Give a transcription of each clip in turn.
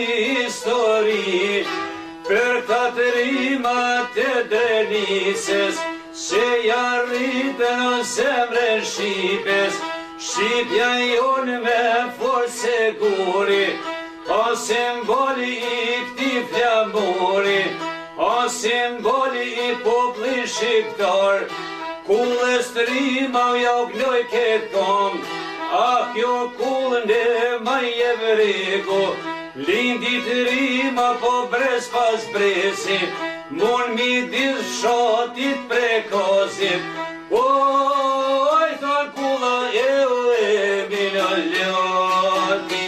histori për këtë rimat e Denises që jarritën o zemrën Shqipes. Shqipja jonë me forse guri, o simboli i këti flamuri, o simboli i popli shqiptar. Kullës të rima u jau gloj këtë kom, ah jo kullën e ma jevrego. Lindit rima po bres pas bresi, mon mi dis shotit prekosit. Oj, thon kulla e mina ljoti.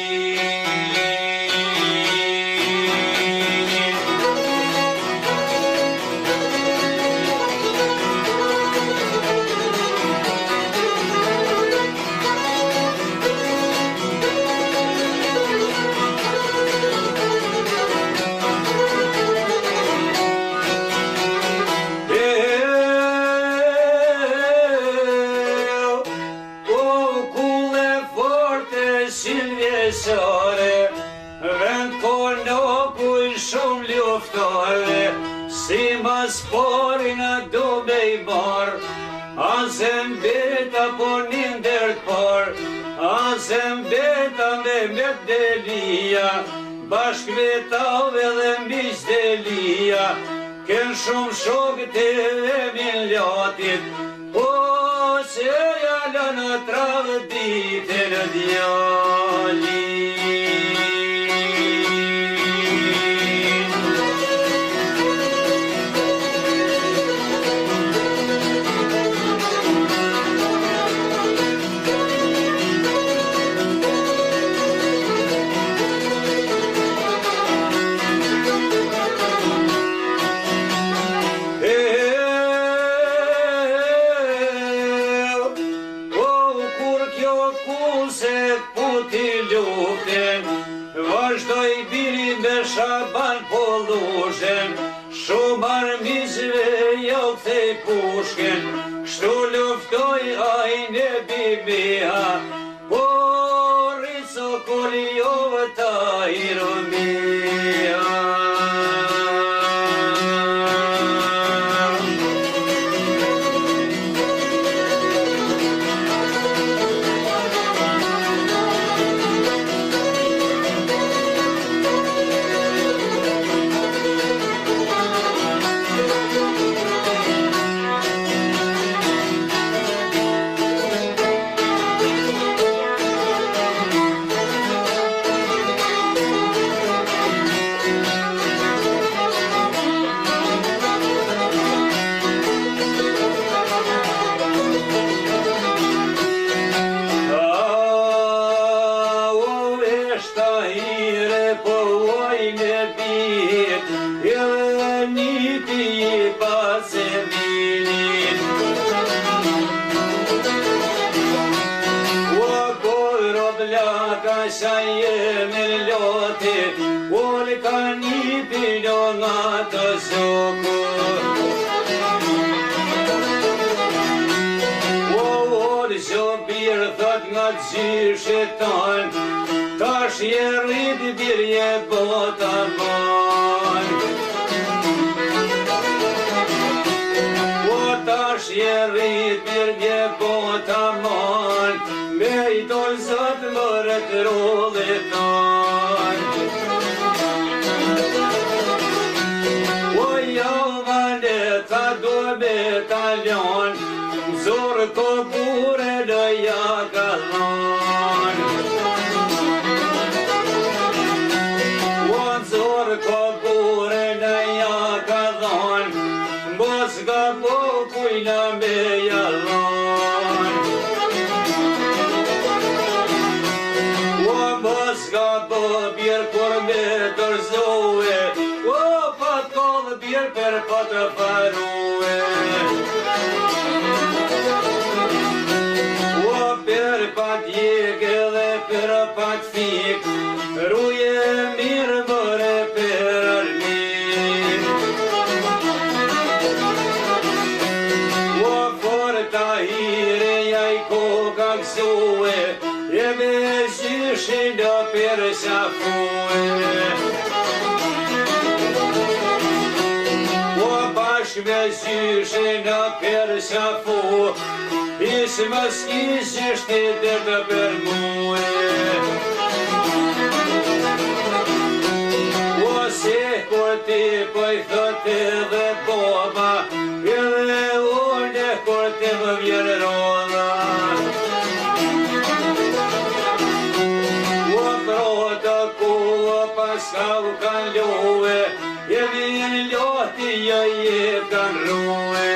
Vend konokuj shumë luftore, si mas porin a do me i mar, a zembeta po një ndert par, a zembeta me Delia, bashk vetave dhe mbiq Delia, ken shumë shokët e miljatit, po që jala në travë dite në djali. Vazhdoj biri me Shaban po lushen, shumë armizve jau kthej pushken, shtu luftoj ajne bibiha, por i sokoljove ta ironia. Sa jemi loti, ol ka një pilon atë zokur. Ol zobir thot nga gjyshetan, tash je rrit birje bota man. Tash je rrit birje bota man, me i dol zot mërët rolletan. O javane ta do betaljon, zorë ko bure në jakalan. O zorë ko bure në jakalan, mos ga po kujna me jalan. Ska po bjerë kur me tërzohe, o pat kollë bjerë për patë faruhe. O për pat jeke dhe për pat fik, ruje mirë mëre për armin. O for ta hire jaj koka kësue, e me gjyshin do për shafue. me zyshe në pershafu, ishë më s'kishë të për muë. Se kur ti poj thote dhe boba, edhe unë kur ti më vjen rolla. O prota ku paska u kan lue, e vjen loti ja je kan rue.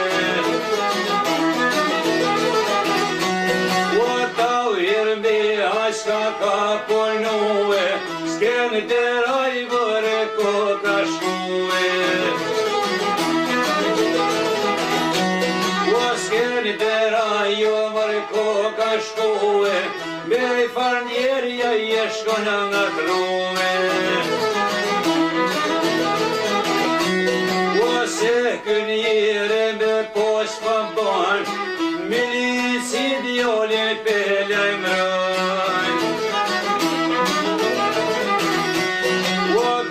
O tau irme ashka ka punue, s'ken të rajvore ko ka shkue. O s'ken të rajvore ko ka shkue, me i farnjerja je shkona nga true. O se kënjere me pos pëmbon, milici djole pele mrën.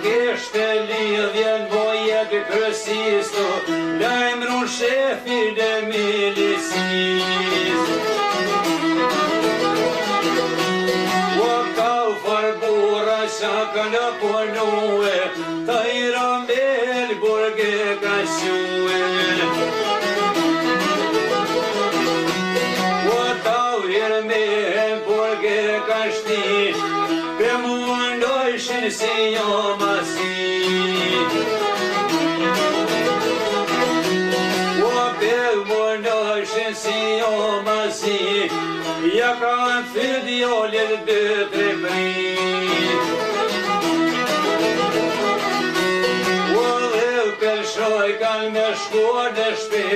Kështë lidhjen bojet kërësistu, lajmërun shefin e milicis. O kau farbura shaka në punue, ta i rambel burge ka shue. O tau irmen burge ka shti, pe mundojshin si jo masi. O pe mundojshin si jo masi, ja kanë fyt jollet 2-3 prit. O dhe përshoj kanë me shkuar në shpe,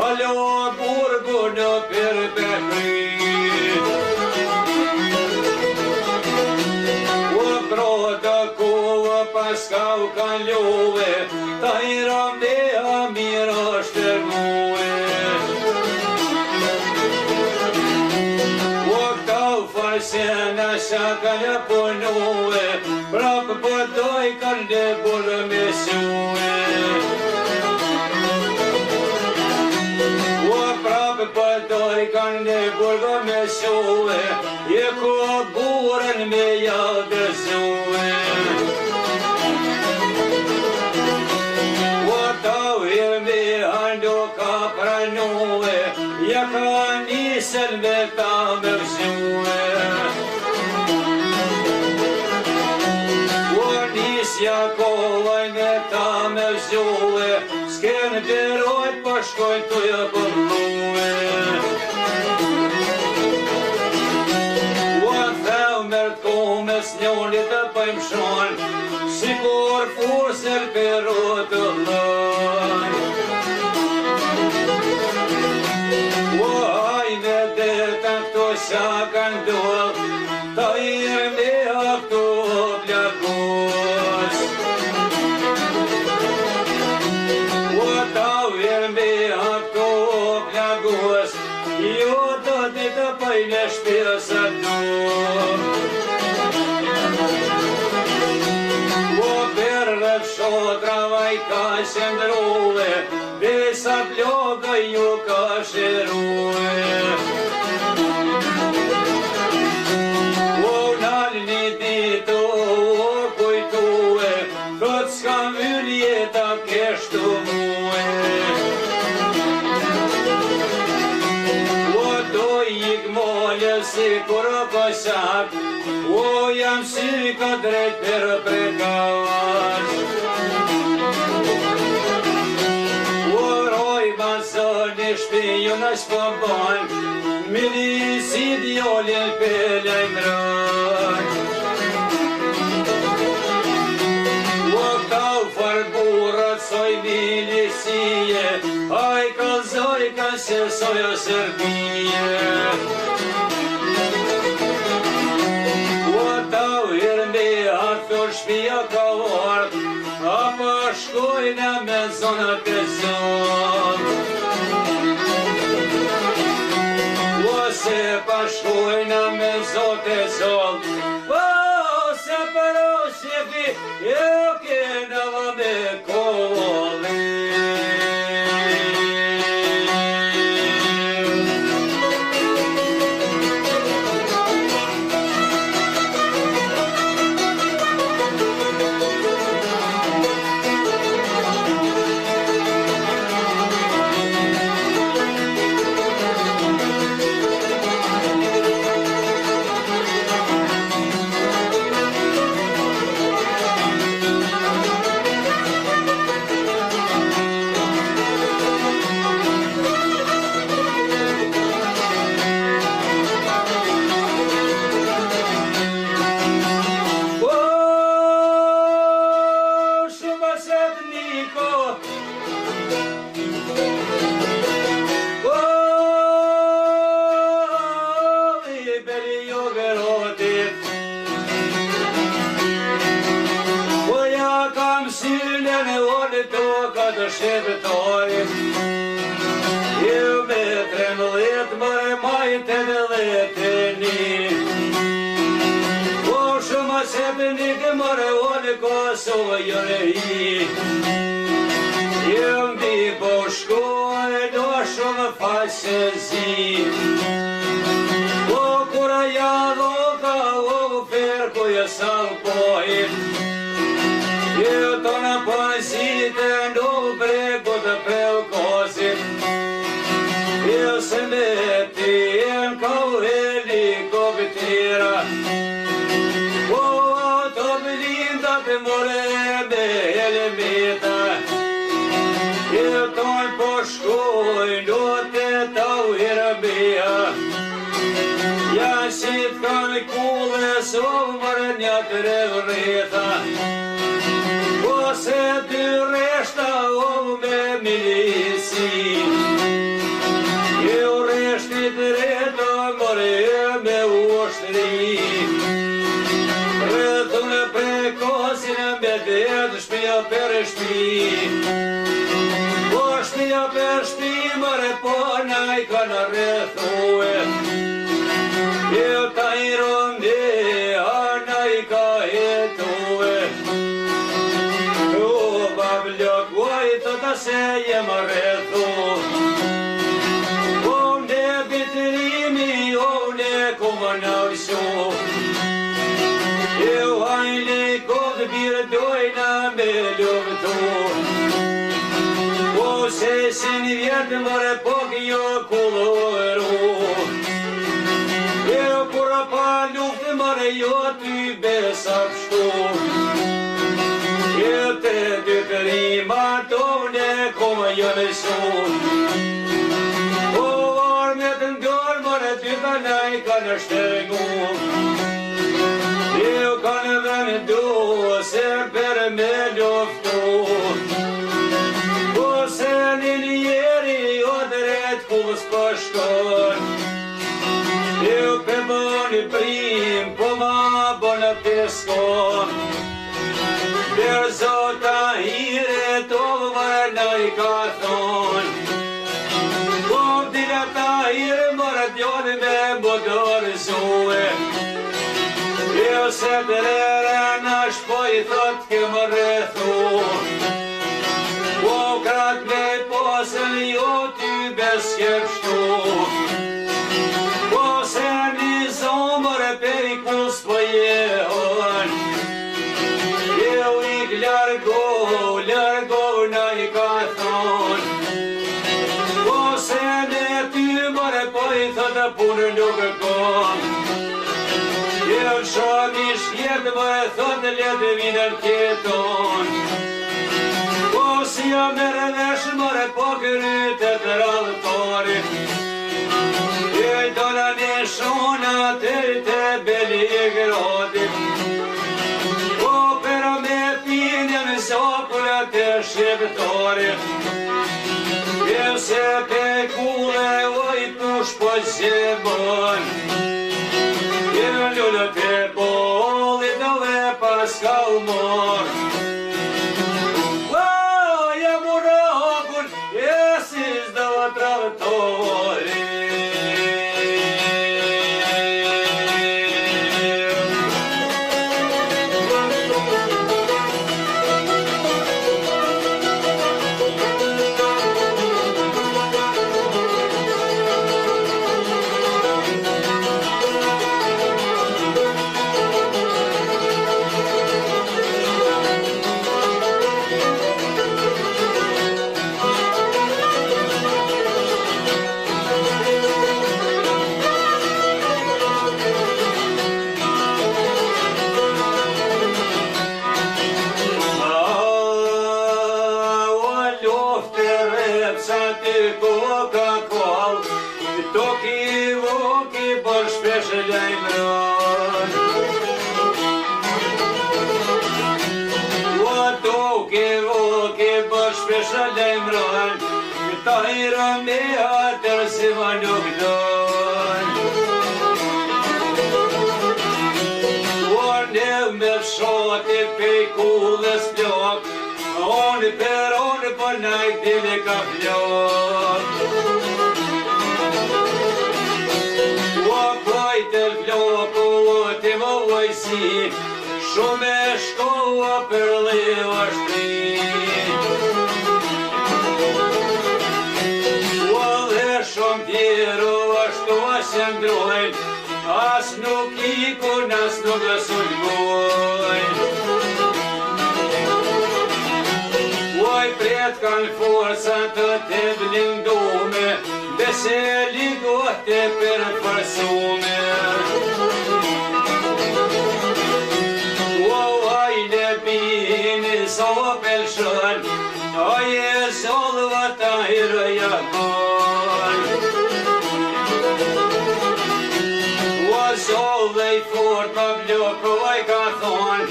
alo burgu në përpeprit. Prota ku paska u kan lue, ta i rambea mira shtërmue. O këtau farsena shaka në punue, prapë përdoj kan në burë me sue. O prapë përdoj kan në burë me sue, je ku burën me jadë sue. O tau irme hando ka pranue, ja ka nisën me ta me vësue. O nisja kohaj me ta me vësue, s'ken derojt për shkojnë të jë përlue. Njënit të pëjmë shonë, si kur fusër përru të lën. O hajme dhe të këto shaka ndoll, ta irme këto plakos. O tau irme këto plakos, jo të ditë pëjnë shpesa do. Shotra vaj ka shëndrue, besa ploga ju ka shërue. O nalni ditu, o kujtue, këtë s'ka myll jeta keshtu mue. O doj i gmole si kur pësak, o jam si ka drejt për prekash. Në shpiju në shpëmbon, milisi djole pele mrën. O këtau farburat soj milisie, aj kalzoj ka se sojo sërbije. O tau irme atë shpija ka vart, apo shkojnë me zonat e zonë. Se pa shkojna me zote zol, se përro shjepi, jo kena me kolli. kam sylen e orë toka të shqiptarit. Ju me 13 mërë majtë dhe leteni. Po shumë asepë një këmërë orë Kosovë jëre hi. Ju mbi po shkoj do shumë fasëzi. Po kura jadho ka u fer ku jë salpojit. Ju tonë pënësite në bregu të pelkosit. Ju se me ti ka u helikoptera. Po të blindat more me helmeta. Ju tonë po shkoj në të tau hirabia. Ja si t'kanë kulle sovë mërë një të revreta. Po se dy reshta o me milisi. Ju reshtit reta mërë me ushtri. Rëtun e prekosin e mbedet shpia për shpi. Po shpia për shpi mërë po naj ka në rëthue. Ju ta i rëndi ana i ka jetue. U bablok vajtë të se jem rëthu. O ne bitrimi o ne kumë në vëshu. Ju hajli kodë birë dojna me luftu. O se sin vjetë mërë pok jo kulloru. Ju kura pa luftë mërë jo ty besa pështu. Ju të dy rima tovne kumë jo nësu. O armet në dorë mërë ty kanaj ka në shtërgu. Ju kanë vendu se për me luftu. O se një njeri o dret ku s'pëshkon. Ju për bëni prim po ma bënë peskon. Për zota hire to vërna i ka thonë. Po dira ta hire mërë djone me mbëdër zue. Ju se të rere nash po i thot ke më rëthu. Po krat me posën jo ty beske pështu. Po se një zomër perikus po jehon. Ju ik largo na i ka thonë. Po se në ty mërë po i thotë punë nuk kom. Ju shami shkjetë mërë thotë letë vinën tjeton. Po si ja mërë vesh mërë po kërrytë të rallëtorit. Ju i dola një shona të të beli i grodit. Po pero me pinë në zokullat e shqiptorit. Ju se pe kule oj push po zemën. Ju lullët e bolit dhe pas kalmor. Ja mura okun, jesis dhe va travëtori. Tajra me atër si ma nuk don. Uar ne me shote pe kullës flok, onë për najt dile ka flok. O pojtë floku të vojsi, shumë e shkoa për leva shtri. O dhe shumë tjero ashtu asë ndrojnë, as nuk ikun, as nuk sulmojnë. Oj pret kanë forca të të blindume, dhe se ligote për përsume. O ajde bini zopel shën, aje zolva ta i rëjakon. O zolve i fort pa blokoj ka thonë,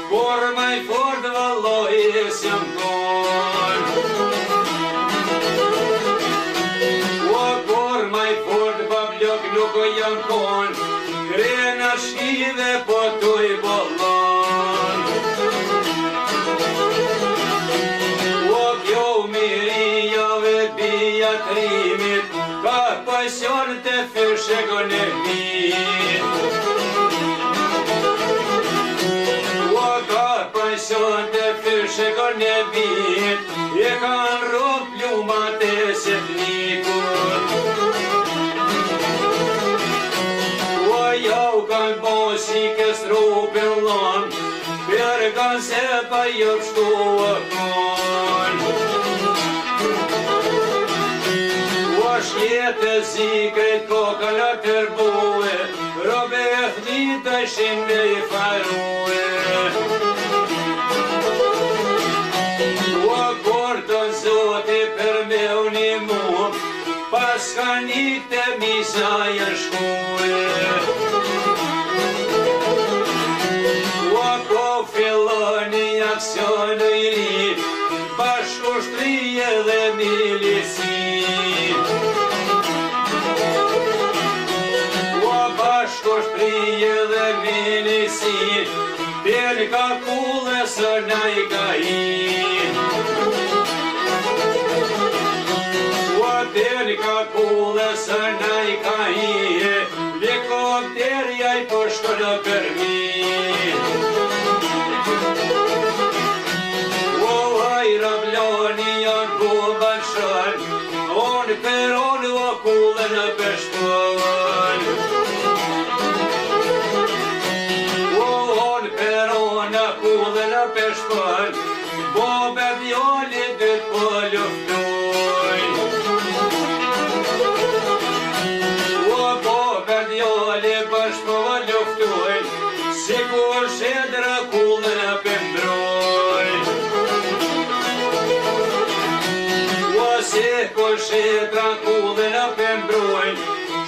kur ma i fort vëlloj s'jam kon. O kur ma i fort pa blok nuk jam kon, krena shkive po tuj bollon. O kjo mirijave bija trimit, ka pasion të fyshe gëne mit. O ka pasion të fyshe gëne mit, e kanë rop plumat e setnikut. O jau kanë bosi kës rupin lon, për kanë se pa jëpshtu e kon. O shjetë zikret kokala tërbue, robe e thnita shinde i farue. O kur të zoti për me unimu, pas ka një të misa e shkue. O ko fillon një aksion i ri, bashku shtrije dhe milisi. O bashku shtrije dhe milisi, për ka kullë së naj ka i. O për ka kullë së naj ka i, likopterja i përshkëllë për mi. O hajra bloni janë buban shën, onë për onë o kullë në përshkën. O onë për onë o kullë në përshkën, bo be vjoli dytë po luftujnë. O bo be vjoli bashkë po luftujnë, si kur shedra kullë në pëmbrojnë. O si kur shedra kullë në pëmbrojnë,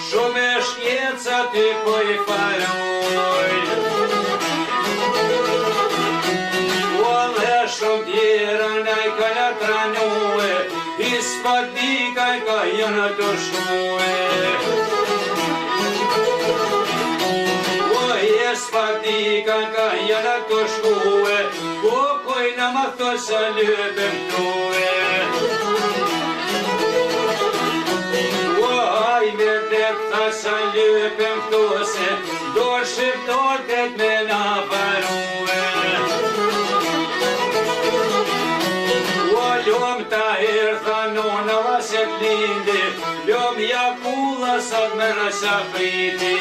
shumë e shkjeca ty po i farojnë. O dhe shumë tjera naj ka në tranue, i spadikaj ka jënë të shkue. O i spadikaj ka jënë të shkue, o koj në më thë së lypëm tue. O haj me dhep thë së lypëm tuse, do shqiptortet me në parue. Ljom ta herë tha nona vaset lindi, ljom jakulla sot me nësa priti.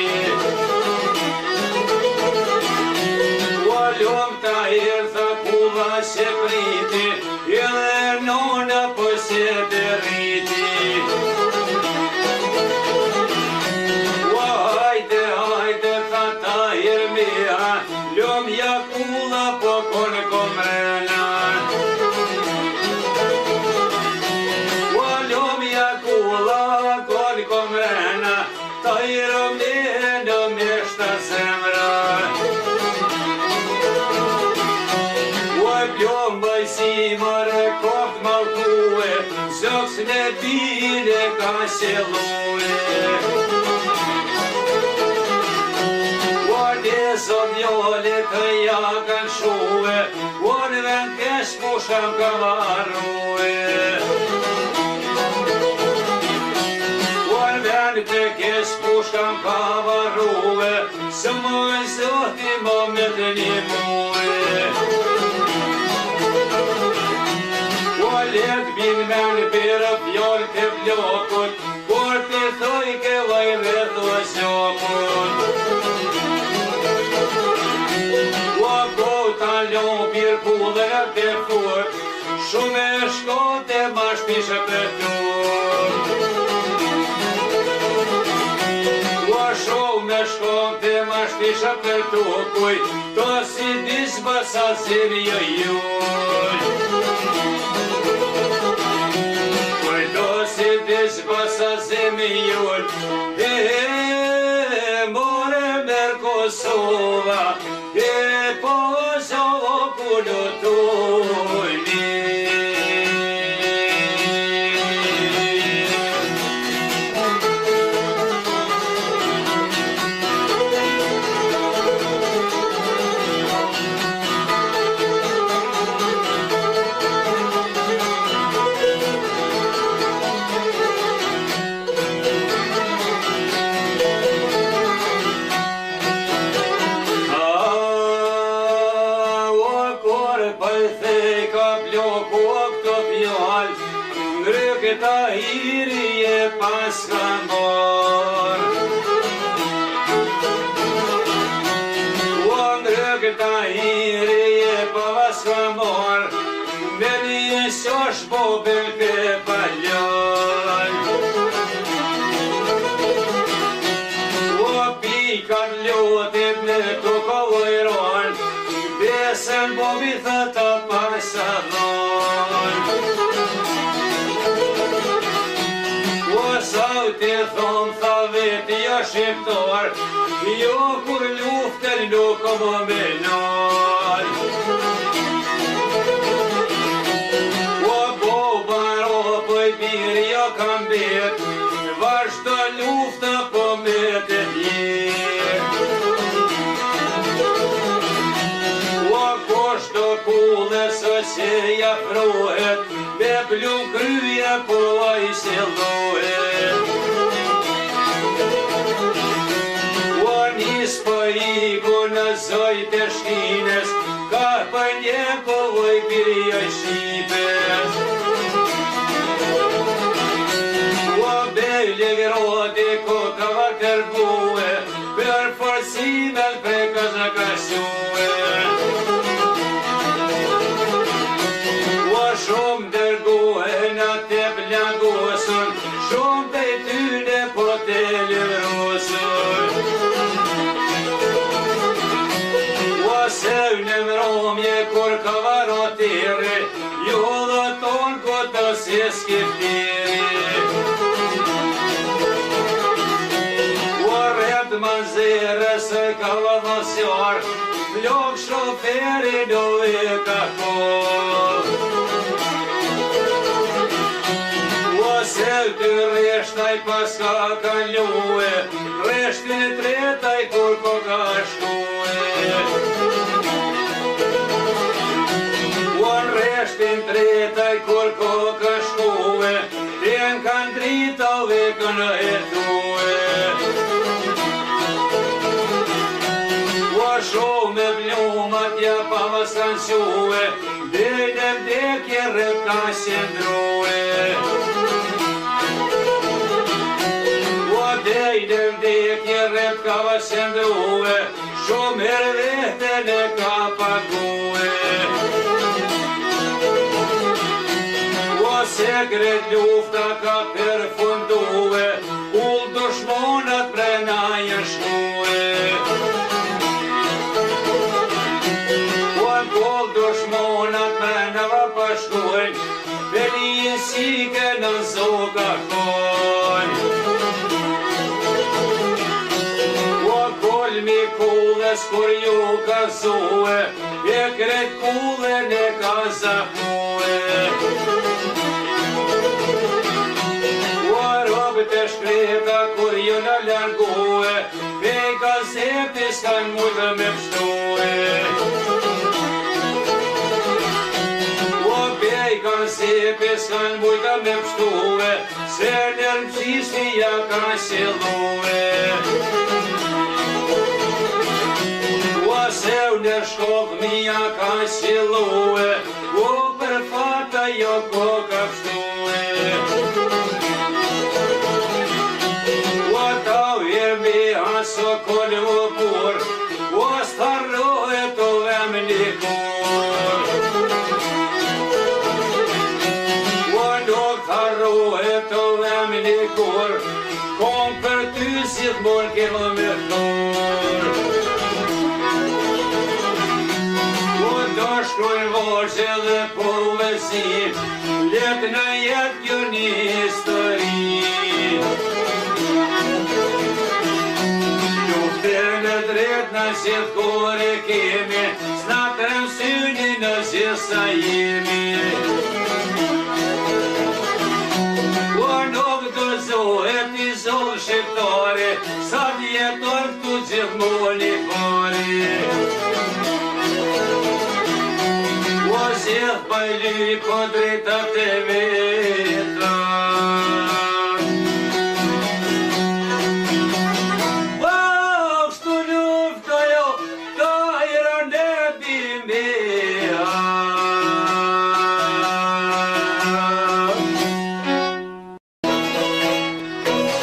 O ljom ta herë tha kulla se priti, edhe nona po se derriti. O hajde, hajde tha ta herë mia, ljom jakulla po konë komrena. Ta i rëmdhe në meshta zemra. O pjom bëjsi mërë koft malkue, zoks në bile ka shelue. O në zot jole të ja kanë shue, pusham ka varrue. Kuar vend të kesh pusham ka varrue, së moj zoti më me të një muë. Kuar let bin me në bërë fjall të blokut, kur të thoj ke vajve thua shokut. Kuar kota lopir kullëra të furt, shumë e shkote ma shpishe për tur. Kuar shumë e shkote ma shpishe për tukuj, to si disba sa zirja juj. Disba sa zemjul, more Merkosova, pozovo kulutujni. Ta hirje pas ka mor. Ndrëk ta hirje pas ka mor, me një shosh bobel ke paljoj. O pikan lotit në të kovojron, besën bobi thëta pasadon. Sau të thonë tha veti ja shqiptar, jo kur luftën nuk më menar. O boba ropëj birë ja kam bet, vazhdo lufta po me të vjet. O koshto kullë së që ja frohet, me plum kryja po a i se lohet. O nis po i bu në zoj të shkines, ka për një povoj birja i shqipes. O bejle grodi ko ka va kërbue, për forcimel pre ka zakasue. Shumë dërgohen atë plagosën, shumë të i tyne po të lërosën. O sevë në mromje kur ka varotire, jo dhe tonë këtë si skiptiri. O rrët manzerës ka vadhosjar, flok shoferi do e ka kohë. Sev të reshtaj pas ka kalue, reshtin e tretaj kur ko ka shkue. O reshtin tretaj kur ko ka shkue, tjen kan drita vekën e tue. O shumë me blumat ja pa vas kanë que, dhe vdekje rrët ka qendrue. Dejnë vdekje rrët ka vashëndrue, shumë herë vetën e ka pague. O sekret lufta ka përfundue, ull dushmonat prena jështue. O ull dushmonat prena va pashkujnë, veli sike në zoka kojnë. Mi kullës kur ju ka zue, e kret kullën e ka zapue. O robët e shkreta kur ju në largue, e gazeti s'kan mujtë me pështue. si peskan bujta me pështuve, se nërëmësishti ja ka silluve. Se u në shkok mija ka silluve, u për fata jo ko ka pështuve. U ta vjemi aso kolë u pur, u starrohe të vem një kur. U nuk tarrohe të vem një kur, kom për ty si të mor kilometror. Shkrujnë vorqe dhe poesi, letë në jetë kjo një histori. Luftër në drejt në qëtë kore kemi, s'natërëm syni në qësa jemi. Kur nuk dëzohet i zonë shqiptare, sa djetor këtu gjithmoni pare. Zjedh bajli po drejtat e vetra.